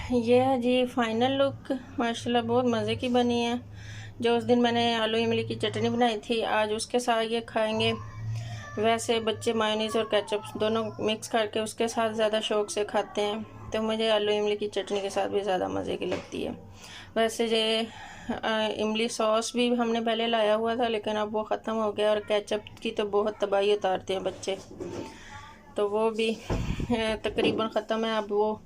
ये है जी final look. माशाल्लाह बहुत मज़े की बनी है। जो उस दिन मैंने आलू इमली की चटनी बनाई थी, आज उसके साथ ये खाएंगे। वैसे बच्चे मायोनीज़ और केचप दोनों मिक्स करके उसके साथ ज़्यादा शौक़ से खाते हैं, तो मुझे आलू इमली की चटनी के साथ भी ज़्यादा मज़े की लगती है। वैसे ये इमली सॉस भी हमने पहले लाया हुआ था, लेकिन अब वो ख़त्म हो गया, और केचप की तो बहुत तबाही उतारते हैं बच्चे, तो वो भी तकरीबन ख़त्म है। अब वो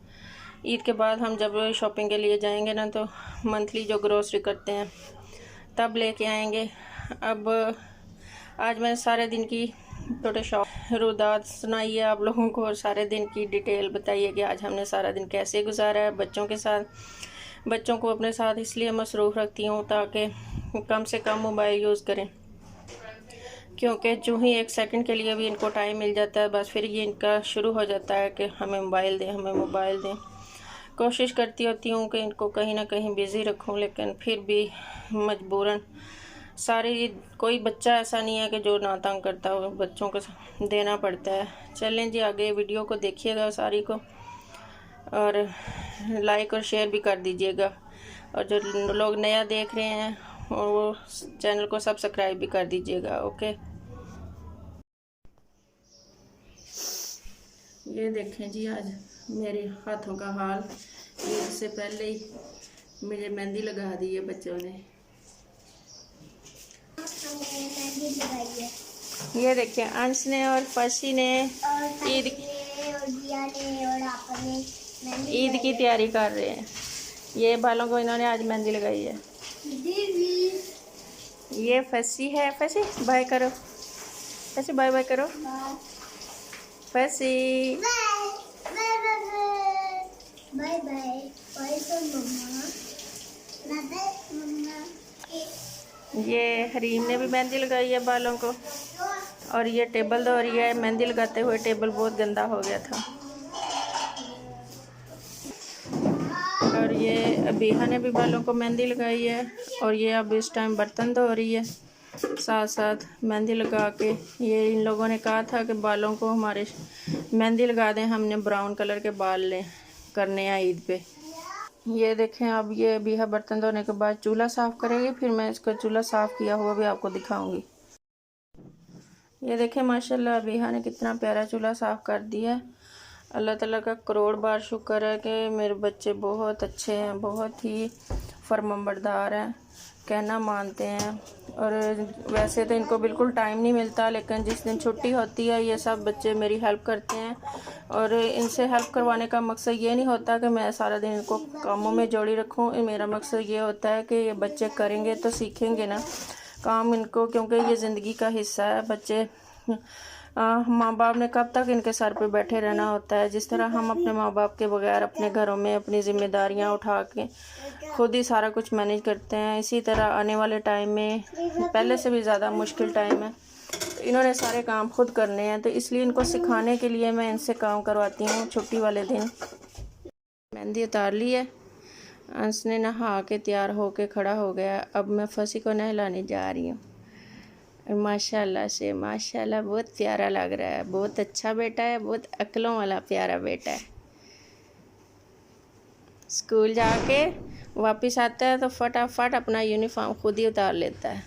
ईद के बाद हम जब शॉपिंग के लिए जाएंगे ना, तो मंथली जो ग्रोसरी करते हैं तब लेके आएंगे। अब आज मैं सारे दिन की छोटे शॉप रुदात सुनाई है आप लोगों को, और सारे दिन की डिटेल बताइए कि आज हमने सारा दिन कैसे गुजारा है बच्चों के साथ। बच्चों को अपने साथ इसलिए मसरूफ़ रखती हूँ ताकि कम से कम मोबाइल यूज़ करें, क्योंकि जो ही एक सेकंड के लिए भी इनको टाइम मिल जाता है, बस फिर ये इनका शुरू हो जाता है कि हमें मोबाइल दें, हमें मोबाइल दें। कोशिश करती होती हूँ कि इनको कहीं ना कहीं बिज़ी रखूँ, लेकिन फिर भी मजबूरन सारी कोई बच्चा ऐसा नहीं है कि जो ना तंग करता हो, बच्चों को देना पड़ता है। चलें जी, आगे वीडियो को देखिएगा सारी को, और लाइक और शेयर भी कर दीजिएगा, और जो लोग नया देख रहे हैं और वो चैनल को सब्सक्राइब भी कर दीजिएगा। ओके, ये देखें जी आज मेरे हाथों का हाल। ईद से पहले ही मुझे मेहंदी लगा दी है बच्चों ने। ये देखिए अंश ने और फसी ने ईद की तैयारी कर रहे हैं। ये बालों को इन्होंने आज मेहंदी लगाई है। ये फसी है, फसी बाय करो, फसी बाय बाय करो, फसी बाय बाय मम्मा। ये हरीम ने भी मेहंदी लगाई है बालों को, और ये टेबल धो रही है। मेहंदी लगाते हुए टेबल बहुत गंदा हो गया था। और ये अबीहा ने भी बालों को मेहंदी लगाई है, और ये अब इस टाइम बर्तन धो रही है साथ साथ मेहंदी लगा के। ये इन लोगों ने कहा था कि बालों को हमारे मेहंदी लगा दें, हमने ब्राउन कलर के बाल करने हैं ईद पे। ये देखें, अब ये अबीहा बर्तन धोने के बाद चूल्हा साफ़ करेगी, फिर मैं इसका चूल्हा साफ़ किया हुआ भी आपको दिखाऊंगी। ये देखें माशाल्लाह अबीहा ने कितना प्यारा चूल्हा साफ़ कर दिया है। अल्लाह ताला का करोड़ बार शुक्र है कि मेरे बच्चे बहुत अच्छे हैं, बहुत ही फरमाबरदार हैं, कहना मानते हैं। और वैसे तो इनको बिल्कुल टाइम नहीं मिलता, लेकिन जिस दिन छुट्टी होती है ये सब बच्चे मेरी हेल्प करते हैं। और इनसे हेल्प करवाने का मकसद ये नहीं होता कि मैं सारा दिन इनको कामों में जोड़ी रखूं। मेरा मकसद ये होता है कि ये बच्चे करेंगे तो सीखेंगे ना काम इनको, क्योंकि ये ज़िंदगी का हिस्सा है। बच्चे माँ बाप ने कब तक इनके सर पे बैठे रहना होता है। जिस तरह हम अपने माँ बाप के बगैर अपने घरों में अपनी ज़िम्मेदारियाँ उठा के खुद ही सारा कुछ मैनेज करते हैं, इसी तरह आने वाले टाइम में पहले से भी ज़्यादा मुश्किल टाइम है, तो इन्होंने सारे काम खुद करने हैं। तो इसलिए इनको सिखाने के लिए मैं इनसे काम करवाती हूँ छुट्टी वाले दिन। मेहंदी उतार ली है, अंश ने नहा के तैयार होके खड़ा हो गया। अब मैं फसी को नहलाने जा रही हूँ। माशाल्लाह से माशाल्लाह बहुत प्यारा लग रहा है, बहुत अच्छा बेटा है, बहुत अक्लों वाला प्यारा बेटा है। स्कूल जाके वापस आता है तो फटाफट अपना यूनिफॉर्म खुद ही उतार लेता है।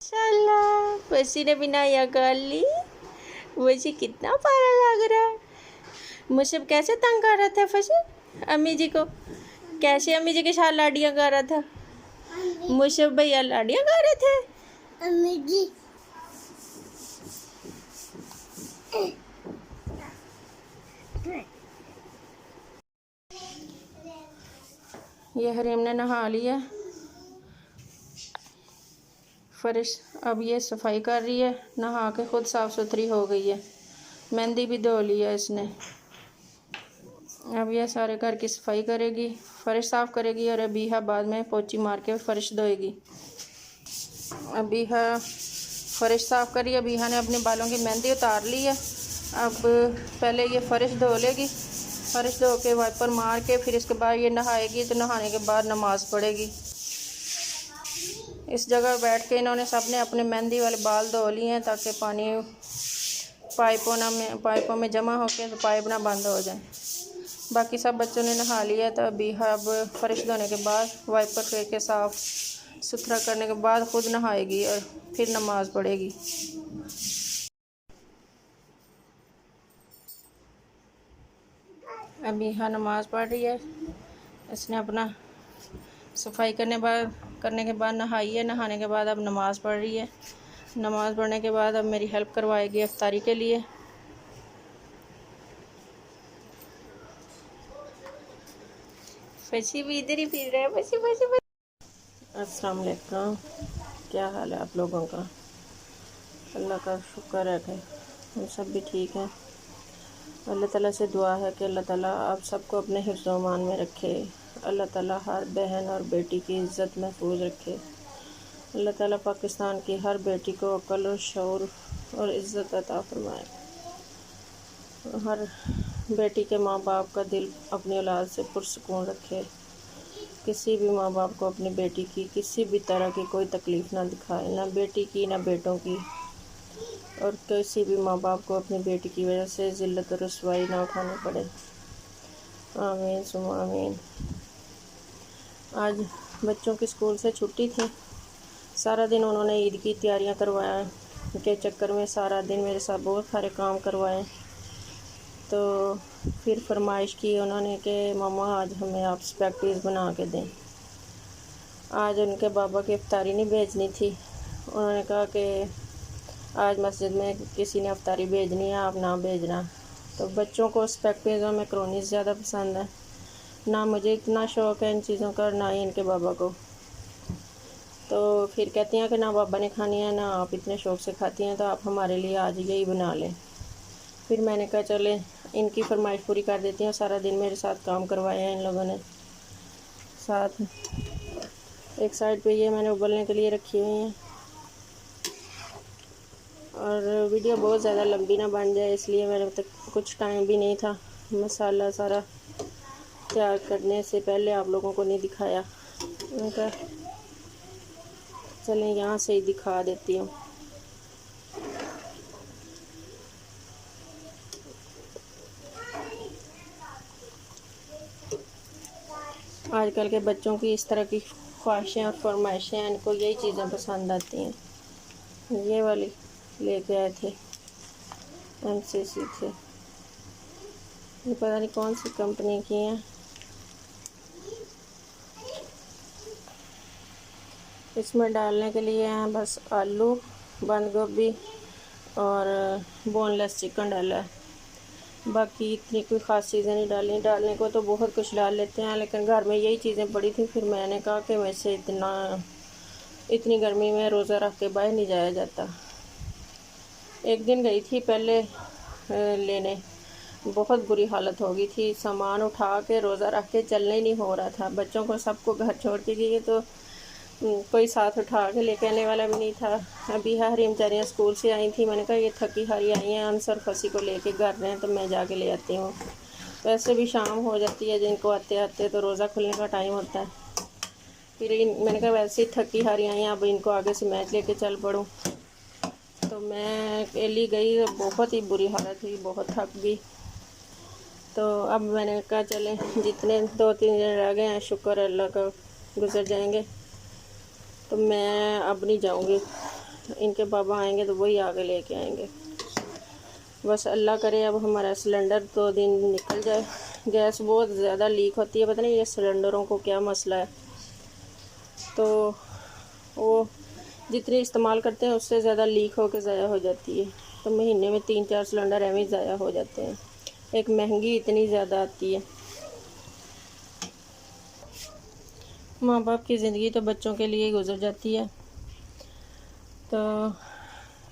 माशाल्लाह फसी ने भी नया कर ली। वैसे कितना प्यारा लग रहा है। मुझे कैसे तंग कर रहा था फसी अम्मी जी को, कैसे अम्मी जी के साथ लाडियाँ कर रहा था। मुझे भैया लाडियाँ कर रहे थे अम्मी जी। ये हरीम ने नहा लिया फर्श, अब ये सफाई कर रही है। नहा के खुद साफ़ सुथरी हो गई है, मेहंदी भी धो ली है इसने। अब यह सारे घर की सफाई करेगी, फर्श साफ़ करेगी, और अबीहा बाद में पोंछी मार के फर्श धोएगी। अबीहा फर्श साफ़ करी, अबीहा ने अपने बालों की मेहंदी उतार ली है। अब पहले ये फर्श धो लेगी, फर्श धो के वाइपर मार के फिर इसके बाद ये नहाएगी, तो नहाने के बाद नमाज़ पढ़ेगी। इस जगह बैठ के इन्होंने सब ने अपने मेहंदी वाले बाल धो लिए हैं, ताकि पानी पाइपों में जमा होकर तो पाइप ना बंद हो जाए। बाकी सब बच्चों ने नहा लिया, तो अभी अब फर्श धोने के बाद वाइपर फेंक के साफ़ सुथरा करने के बाद खुद नहाएगी और फिर नमाज़ पढ़ेगी। अभी हाँ नमाज़ पढ़ रही है। इसने अपना सफाई करने के बाद नहाई है। नहाने के बाद अब नमाज़ पढ़ रही है। नमाज़ पढ़ने के बाद अब मेरी हेल्प करवाएगी इफ्तारी के लिए। फसी भी इधर ही फिर रहा है। फसी फसी फसी। अस्सलाम वालेकुम, क्या हाल है आप लोगों का? अल्लाह का शुक्र है कि हम सब भी ठीक हैं। अल्लाह ताला से दुआ है कि अल्लाह ताला आप सबको अपने हिफ्ज़ व अमान में रखे। अल्लाह ताला हर बहन और बेटी की इज़्ज़त महफूज रखे। अल्लाह ताला पाकिस्तान की हर बेटी को अक्ल और शऊर और इज़्ज़त अता फरमाए। हर बेटी के माँ बाप का दिल अपनी औलाद से पुरसुकून रखे। किसी भी माँ बाप को अपनी बेटी की किसी भी तरह की कोई तकलीफ़ ना दिखाए, ना बेटी की ना बेटों की। और किसी भी माँ बाप को अपनी बेटी की वजह से ज़िल्लत और रुसवाई ना उठानी पड़े। आमीन सुम्मा आमीन। आज बच्चों की स्कूल से छुट्टी थी। सारा दिन उन्होंने ईद की तैयारियां करवाया के चक्कर में सारा दिन मेरे साथ बहुत सारे काम करवाए। तो फिर फरमाइश की उन्होंने कि मामा आज हमें आप स्पैगेटी बना के दें। आज उनके बाबा की इफ्तारी नहीं भेजनी थी। उन्होंने कहा कि आज मस्जिद में किसी ने इफ्तारी भेजनी है, आप ना भेजना। तो बच्चों को स्पैगेटी और मैकरोनी ज़्यादा पसंद है। ना मुझे इतना शौक़ है इन चीज़ों का, ना ही इनके बाबा को। तो फिर कहती हैं कि ना बाबा ने खानी है, ना आप इतने शौक़ से खाती हैं, तो आप हमारे लिए आज यही बना लें। फिर मैंने कहा चले इनकी फरमाइश पूरी कर देती हैं। सारा दिन मेरे साथ काम करवाए हैं इन लोगों ने। साथ एक साइड पे ये मैंने उबलने के लिए रखी हुई हैं। और वीडियो बहुत ज़्यादा लंबी ना बन जाए इसलिए मेरे तक कुछ टाइम भी नहीं था। मसाला सारा तैयार करने से पहले आप लोगों को नहीं दिखाया। उनका चलें यहाँ से ही दिखा देती हूँ। आजकल के बच्चों की इस तरह की ख्वाहिशें और फरमाइशें हैं, इनको यही चीज़ें पसंद आती हैं। ये वाली लेके आए थे MCC से। ये पता नहीं कौन सी कंपनी की हैं। इसमें डालने के लिए हैं बस आलू, बंद गोभी और बोनलेस चिकन डाला है। बाकी इतनी कोई ख़ास चीज़ें नहीं डाली। डालने को तो बहुत कुछ डाल लेते हैं, लेकिन घर में यही चीज़ें पड़ी थी। फिर मैंने कहा कि वैसे इतनी गर्मी में रोज़ा रख के बाहर नहीं जाया जाता। एक दिन गई थी पहले लेने, बहुत बुरी हालत हो गई थी। सामान उठा के रोज़ा रख के चलने ही नहीं हो रहा था। बच्चों को सबको घर छोड़ के गई तो कोई साथ उठा के लेके आने वाला भी नहीं था। अभी हरीम बेचारियाँ स्कूल से आई थी। मैंने कहा ये थकी हारी आई हैं, अनसर फसी को लेके घर रहे हैं, तो मैं जाके ले आती हूँ। वैसे भी शाम हो जाती है जिनको आते आते, तो रोज़ा खुलने का टाइम होता है। फिर मैंने कहा वैसे ही थकी हारी आई हैं, अब इनको आगे से मैच लेके चल पड़ूँ। तो मैं अकेली गई, बहुत ही बुरी हालत हुई, बहुत थक गई। तो अब मैंने कहा चले जितने 2-3 दिन रह गए हैं, शुक्र अल्लाह का गुजर जाएंगे। तो मैं अब नहीं जाऊंगी। इनके बाबा आएंगे तो वही आगे लेके आएंगे। बस अल्लाह करे अब हमारा सिलेंडर 2 दिन निकल जाए। गैस बहुत ज़्यादा लीक होती है, पता नहीं ये सिलेंडरों को क्या मसला है। तो वो जितनी इस्तेमाल करते हैं उससे ज़्यादा लीक होकर ज़ाया हो जाती है। तो महीने में 3-4 सिलेंडर एवं ज़ाया हो जाते हैं। एक महंगी इतनी ज़्यादा आती है। माँ बाप की ज़िंदगी तो बच्चों के लिए गुजर जाती है। तो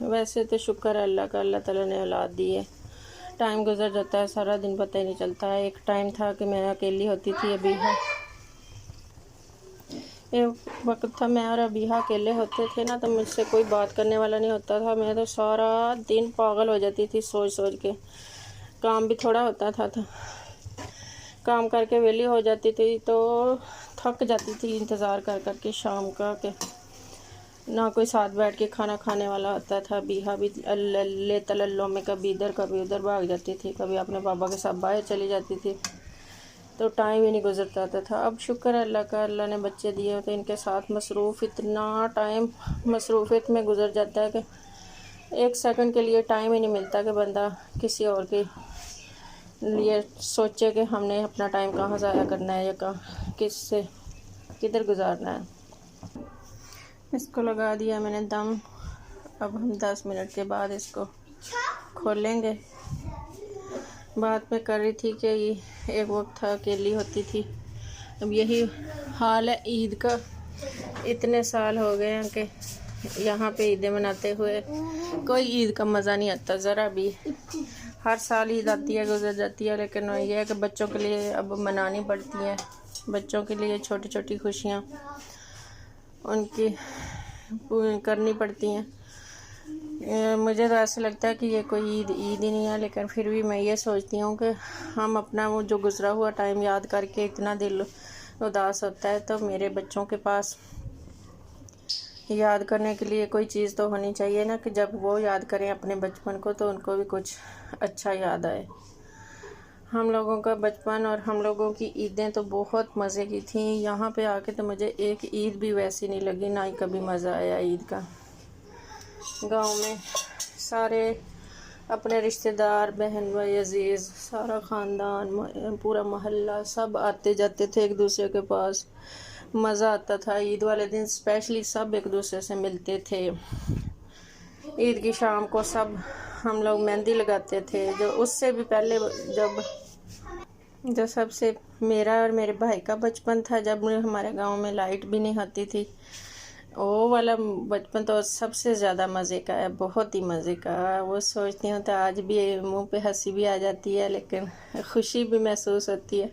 वैसे तो शुक्र है अल्लाह का, अल्लाह ताला ने औलाद दी है। टाइम गुजर जाता है, सारा दिन पता ही नहीं चलता है। एक टाइम था कि मैं अकेली होती थी। अबीहा एक वक्त था मैं और अबीहा अकेले होते थे ना, तो मुझसे कोई बात करने वाला नहीं होता था। मैं तो सारा दिन पागल हो जाती थी सोच सोच के। काम भी थोड़ा होता था। काम करके वेली हो जाती थी तो थक जाती थी इंतज़ार कर कर के शाम का, कि ना कोई साथ बैठ के खाना खाने वाला होता था। बीहा भी ले तल्लों में कभी इधर कभी उधर भाग जाती थी। कभी अपने पापा के साथ बाहर चली जाती थी। तो टाइम ही नहीं गुजरता था। अब शुक्र है अल्लाह का, अल्लाह ने बच्चे दिए होते, इनके साथ मसरूफ़ इतना टाइम मसरूफ़ियत में गुजर जाता है कि एक सेकंड के लिए टाइम ही नहीं मिलता कि बंदा किसी और के लिए सोचे कि हमने अपना टाइम कहाँ ज़ाया करना है या कहाँ किससे किधर गुजारना है। इसको लगा दिया मैंने दम। अब हम 10 मिनट के बाद इसको खोलेंगे। बात में कर रही थी कि ये एक वक्त था अकेली होती थी, अब यही हाल है ईद का। इतने साल हो गए हैं कि यहाँ पे ईदें मनाते हुए कोई ईद का मज़ा नहीं आता ज़रा भी। हर साल ईद आती है गुजर जाती है, लेकिन ये है कि बच्चों के लिए अब मनानी पड़ती है। बच्चों के लिए छोटी छोटी खुशियाँ उनकी करनी पड़ती हैं। मुझे तो ऐसा लगता है कि ये कोई ईद ही नहीं है, लेकिन फिर भी मैं ये सोचती हूँ कि हम अपना वो जो गुज़रा हुआ टाइम याद करके इतना दिल उदास होता है, तो मेरे बच्चों के पास याद करने के लिए कोई चीज़ तो होनी चाहिए ना, कि जब वो याद करें अपने बचपन को तो उनको भी कुछ अच्छा याद आए। हम लोगों का बचपन और हम लोगों की ईदें तो बहुत मज़े की थी। यहाँ पे आके तो मुझे एक ईद भी वैसी नहीं लगी, ना ही कभी मज़ा आया ईद का। गांव में सारे अपने रिश्तेदार, बहन भाई, अजीज़, सारा ख़ानदान, पूरा मोहल्ला सब आते जाते थे एक दूसरे के पास। मज़ा आता था। ईद वाले दिन स्पेशली सब एक दूसरे से मिलते थे। ईद की शाम को सब हम लोग मेहंदी लगाते थे। जो उससे भी पहले जो सबसे मेरा और मेरे भाई का बचपन था, जब हमारे गांव में लाइट भी नहीं आती थी, वो वाला बचपन तो सबसे ज़्यादा मज़े का है, बहुत ही मज़े का। वो सोचती हूँ तो आज भी मुंह पे हंसी भी आ जाती है, लेकिन खुशी भी महसूस होती है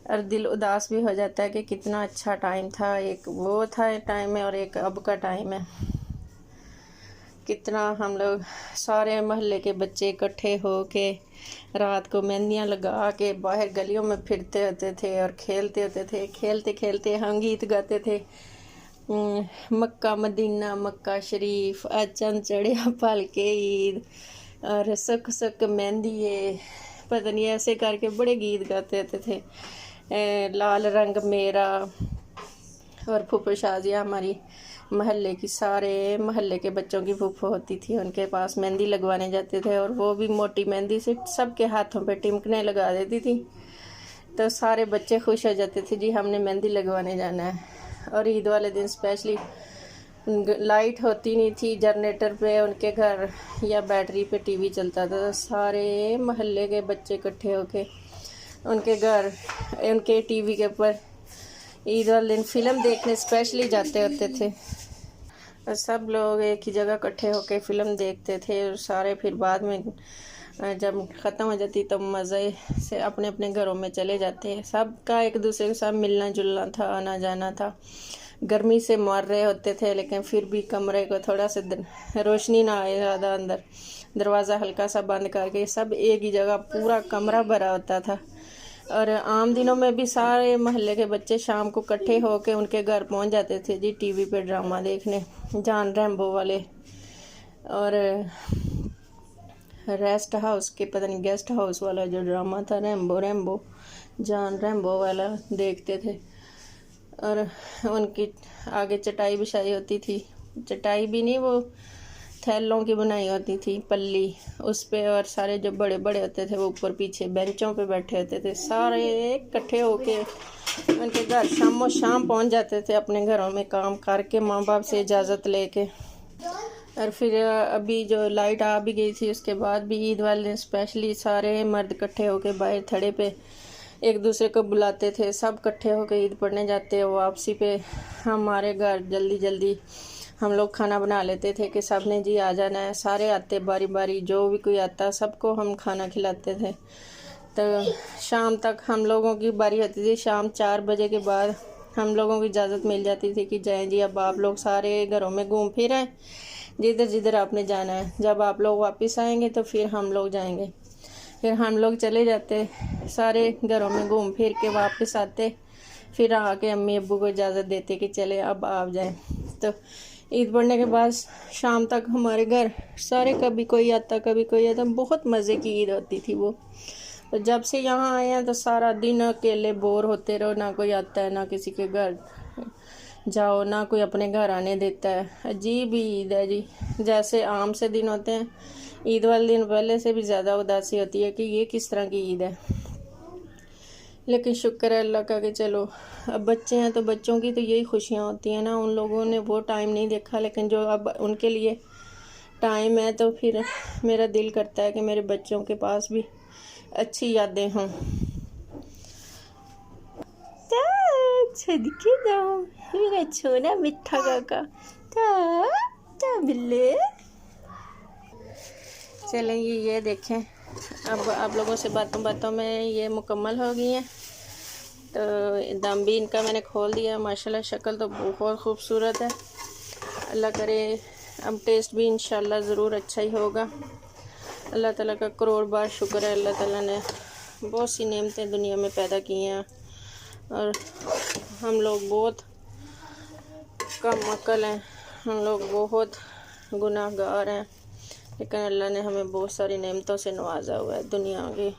और दिल उदास भी हो जाता है कि कितना अच्छा टाइम था। एक वो था टाइम में और एक अब का टाइम है। कितना हम लोग सारे मोहल्ले के बच्चे इकट्ठे हो के रात को मेहंदियाँ लगा के बाहर गलियों में फिरते होते थे और खेलते होते थे। खेलते खेलते हम गीत गाते थे, मक्का मदीना मक्का शरीफ, आज चंद चढ़िया पाल के ईद, और सक सक मेहंदी, ये पता नहीं ऐसे करके बड़े गीत गाते होते थे। लाल रंग मेरा। और फूफो शाजिया हमारी महल्ले की, सारे महल्ले के बच्चों की फूफो होती थी, उनके पास मेहंदी लगवाने जाते थे, और वो भी मोटी मेहंदी से सबके हाथों पे टिमकने लगा देती थी। तो सारे बच्चे खुश हो जाते थे, जी हमने मेहंदी लगवाने जाना है। और ईद वाले दिन स्पेशली लाइट होती नहीं थी, जनरेटर पे उनके घर या बैटरी पे टीवी चलता था, तो सारे महल्ले के बच्चे इकट्ठे होके उनके घर उनके टीवी के ऊपर ईद वाले दिन फ़िल्म देखने स्पेशली जाते होते थे। और सब लोग एक ही जगह इकट्ठे होके फ़िल्म देखते थे, और सारे फिर बाद में जब ख़त्म हो जाती तो मज़े से अपने अपने घरों में चले जाते। सबका एक दूसरे के साथ मिलना जुलना था, आना जाना था। गर्मी से मर रहे होते थे, लेकिन फिर भी कमरे को थोड़ा सा रोशनी ना आए ज़्यादा अंदर, दरवाज़ा हल्का सा बंद करके सब एक ही जगह पूरा कमरा भरा होता था। और आम दिनों में भी सारे मोहल्ले के बच्चे शाम को इकट्ठे होके उनके घर पहुंच जाते थे जी टीवी पे ड्रामा देखने, जान रैम्बो वाले और रेस्ट हाउस के पता नहीं गेस्ट हाउस वाला जो ड्रामा था, रैम्बो जान रैम्बो वाला देखते थे। और उनकी आगे चटाई बिछाई होती थी, चटाई भी नहीं, वो थैलों की बनाई होती थी पल्ली, उस पे, और सारे जो बड़े बड़े होते थे वो ऊपर पीछे बेंचों पे बैठे होते थे। सारे इकट्ठे होके उनके घर शाम शाम पहुंच जाते थे अपने घरों में काम करके, माँ बाप से इजाज़त लेके। और फिर अभी जो लाइट आ भी गई थी उसके बाद भी ईद वाले दिन स्पेशली सारे मर्द इकट्ठे होके बाहर थड़े पे एक दूसरे को बुलाते थे। सब इकट्ठे होकर ईद पढ़ने जाते। वापसी पे हमारे घर जल्दी जल्दी हम लोग खाना बना लेते थे कि सब ने जी आ जाना है। सारे आते बारी बारी, जो भी कोई आता सबको हम खाना खिलाते थे। तो शाम तक हम लोगों की बारी होती थी। शाम 4 बजे के बाद हम लोगों को इजाज़त मिल जाती थी कि जाएं जी, अब आप लोग सारे घरों में घूम फिर आएँ, जिधर जिधर आपने जाना है। जब आप लोग वापस आएंगे तो फिर हम लोग जाएंगे। फिर हम लोग चले जाते, सारे घरों में घूम फिर के वापस आते, फिर आके अम्मी अब्बू को इजाज़त देते कि चले अब आप जाएं। तो ईद पढ़ने के बाद शाम तक हमारे घर सारे, कभी कोई आता कभी कोई आता, बहुत मज़े की ईद होती थी वो। तो जब से यहाँ आए हैं तो सारा दिन अकेले बोर होते रहो, ना कोई आता है, ना किसी के घर जाओ, ना कोई अपने घर आने देता है। अजीब ही ईद है जी। जैसे आम से दिन होते हैं, ईद वाले दिन पहले से भी ज़्यादा उदासी होती है कि ये किस तरह की ईद है। लेकिन शुक्र है अल्लाह का कि चलो अब बच्चे हैं तो बच्चों की तो यही खुशियाँ होती हैं ना। उन लोगों ने वो टाइम नहीं देखा, लेकिन जो अब उनके लिए टाइम है तो फिर मेरा दिल करता है कि मेरे बच्चों के पास भी अच्छी यादें हों। सदके जाओ मेरा छोना मिठा काका, बिल्ले। चलेंगे, ये देखें अब आप लोगों से बातों बातों में ये मुकम्मल हो गई हैं। तो दम भी इनका मैंने खोल दिया। माशाल्लाह शक्ल तो बहुत खूबसूरत है। अल्लाह करे अब टेस्ट भी इंशाल्लाह ज़रूर अच्छा ही होगा। अल्लाह ताला का करोड़ बार शुक्र है। अल्लाह ताला ने बहुत सी नेमतें दुनिया में पैदा की हैं और हम लोग बहुत कम अक्ल हैं, हम लोग बहुत गुनाहगार हैं, लेकिन अल्लाह ने हमें बहुत सारी नेमतों से नवाजा हुआ है। दुनिया की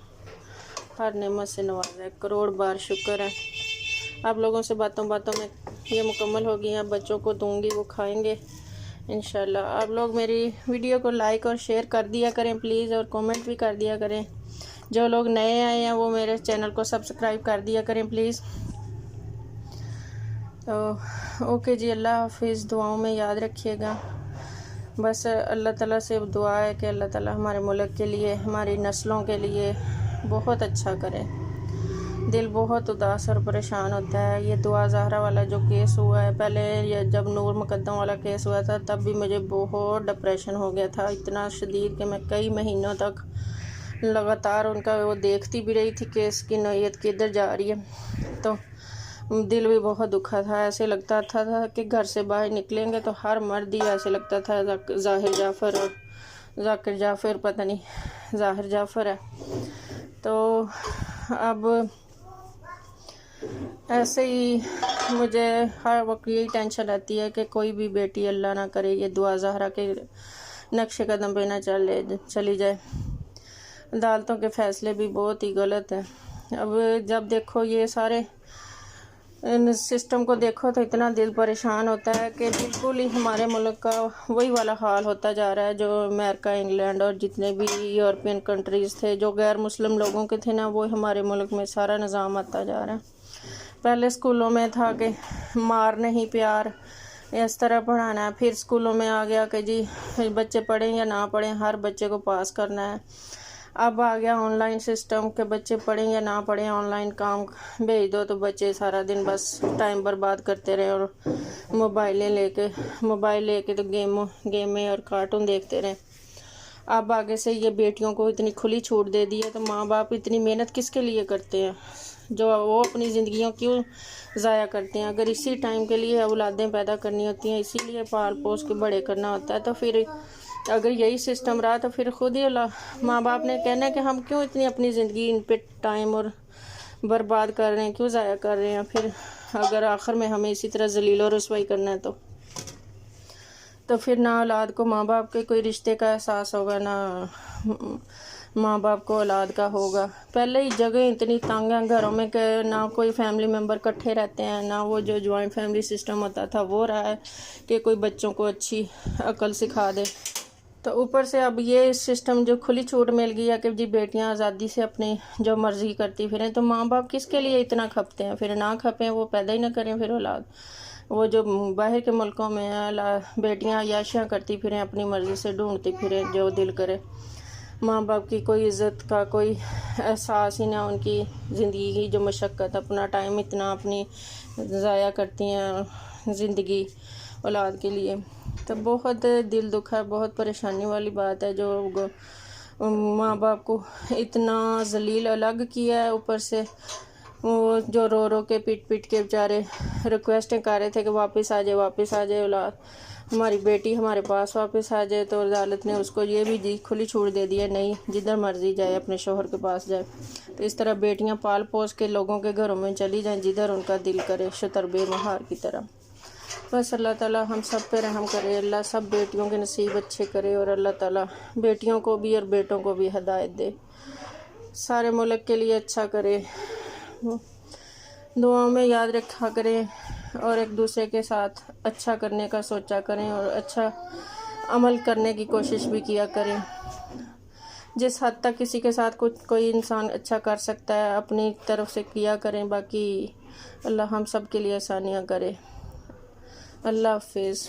हर नेमत से नवाजा है। करोड़ बार शुक्र है। आप लोगों से बातों बातों में ये मुकम्मल हो गई हैं। बच्चों को दूंगी, वो खाएंगे इंशाल्लाह। आप लोग मेरी वीडियो को लाइक और शेयर कर दिया करें प्लीज़, और कमेंट भी कर दिया करें। जो लोग नए आए हैं वो मेरे चैनल को सब्सक्राइब कर दिया करें प्लीज़। तो ओके जी, अल्लाह हाफिज़। दुआओं में याद रखिएगा। बस अल्लाह ताला से दुआ है कि अल्लाह ताला हमारे मुल्क के लिए, हमारी नस्लों के लिए बहुत अच्छा करे। दिल बहुत उदास और परेशान होता है। ये दुआ ज़हरा वाला जो केस हुआ है, पहले ये जब नूर मुकद्दम वाला केस हुआ था तब भी मुझे बहुत डिप्रेशन हो गया था, इतना शदीद कि मैं कई महीनों तक लगातार उनका वो देखती भी रही थी केस की नौयत किधर जा रही है। तो दिल भी बहुत दुखा था। ऐसे लगता था कि घर से बाहर निकलेंगे तो हर मर्द ही ऐसे लगता था ज़ाहिर जाफ़र और जाकिर जाफ़र, पता नहीं ज़ाहिर जाफ़र है। तो अब ऐसे ही मुझे हर वक्त यही टेंशन रहती है कि कोई भी बेटी अल्लाह ना करे ये दुआ ज़हरा के नक्शे कदम पे ना चली जाए। अदालतों के फ़ैसले भी बहुत ही गलत हैं। अब जब देखो ये सारे सिस्टम को देखो तो इतना दिल परेशान होता है कि बिल्कुल ही हमारे मुल्क का वही वाला हाल होता जा रहा है जो अमेरिका, इंग्लैंड और जितने भी यूरोपियन कंट्रीज़ थे। जो गैर मुस्लिम लोगों के थे ना, वो हमारे मुल्क में सारा निज़ाम आता जा रहा है। पहले स्कूलों में था कि मार नहीं प्यार, इस तरह पढ़ाना है। फिर स्कूलों में आ गया कि जी बच्चे पढ़ें या ना पढ़ें, हर बच्चे को पास करना है। अब आ गया ऑनलाइन सिस्टम के बच्चे पढ़ें या ना पढ़ें, ऑनलाइन काम भेज दो तो बच्चे सारा दिन बस टाइम बर्बाद करते रहे और मोबाइल लेके तो गेमें और कार्टून देखते रहे। अब आगे से ये बेटियों को इतनी खुली छूट दे दी है तो माँ बाप इतनी मेहनत किसके लिए करते हैं, जो वो अपनी ज़िंदगियाँ क्यों ज़ाया करते हैं। अगर इसी टाइम के लिए औलादें पैदा करनी होती हैं, इसीलिए पाल पोस के बड़े करना होता है, तो फिर अगर यही सिस्टम रहा तो फिर खुद ही माँ बाप ने कहना है कि हम क्यों इतनी अपनी ज़िंदगी इन पे टाइम और बर्बाद कर रहे हैं, क्यों ज़ाया कर रहे हैं। फिर अगर आखिर में हमें इसी तरह जलील और रुसवाई करना है तो फिर ना औलाद को माँ बाप के कोई रिश्ते का एहसास होगा, ना माँ बाप को औलाद का होगा। पहले ही जगह इतनी तंग है घरों में कि ना कोई फैमिली मेम्बर इकट्ठे रहते हैं, ना वो जो जॉइंट फैमिली सिस्टम होता था वो रहा है कि कोई बच्चों को अच्छी अकल सिखा दे। तो ऊपर से अब ये सिस्टम जो खुली छूट मिल गई है कि जी बेटियां आज़ादी से अपनी जो मर्ज़ी करती फिरें, तो माँ बाप किसके लिए इतना खपते हैं। फिर ना खपें, वो पैदा ही ना करें फिर औलाद। वो जो बाहर के मुल्कों में बेटियां अय्याशियाँ करती फिरें, अपनी मर्ज़ी से ढूंढती फिरें जो दिल करे। माँ बाप की कोई इज़्ज़त का कोई एहसास ही ना, उनकी ज़िंदगी की जो मशक्क़त, अपना टाइम इतना अपनी ज़ाया करती हैं ज़िंदगी औलाद के लिए। तो बहुत दिल दुख है, बहुत परेशानी वाली बात है जो माँ बाप को इतना जलील अलग किया है। ऊपर से वो जो रो रो के पीट के बेचारे रिक्वेस्टें कर रहे थे कि वापस आ जाए औलाद, हमारी बेटी हमारे पास वापस आ जाए, तो अदालत ने उसको ये भी दी, खुली छूट दे दी है, नहीं जिधर मर्जी जाए अपने शोहर के पास जाए। तो इस तरह बेटियां पाल पोस के लोगों के घरों में चली जाएं जिधर उनका दिल करे, शतरबे महार की तरह। बस अल्लाह ताला हम सब पे रहम करे, अल्लाह सब बेटियों के नसीब अच्छे करे और अल्लाह ताला बेटियों को भी और बेटों को भी हिदायत दे। सारे मुल्क के लिए अच्छा करे, दुआओं में याद रखा करें और एक दूसरे के साथ अच्छा करने का सोचा करें और अच्छा अमल करने की कोशिश भी किया करें। जिस हद तक किसी के साथ कुछ कोई इंसान अच्छा कर सकता है अपनी तरफ से किया करें, बाकी अल्लाह हम सब के लिए आसानियाँ करे। अल्लाह हाफिज़।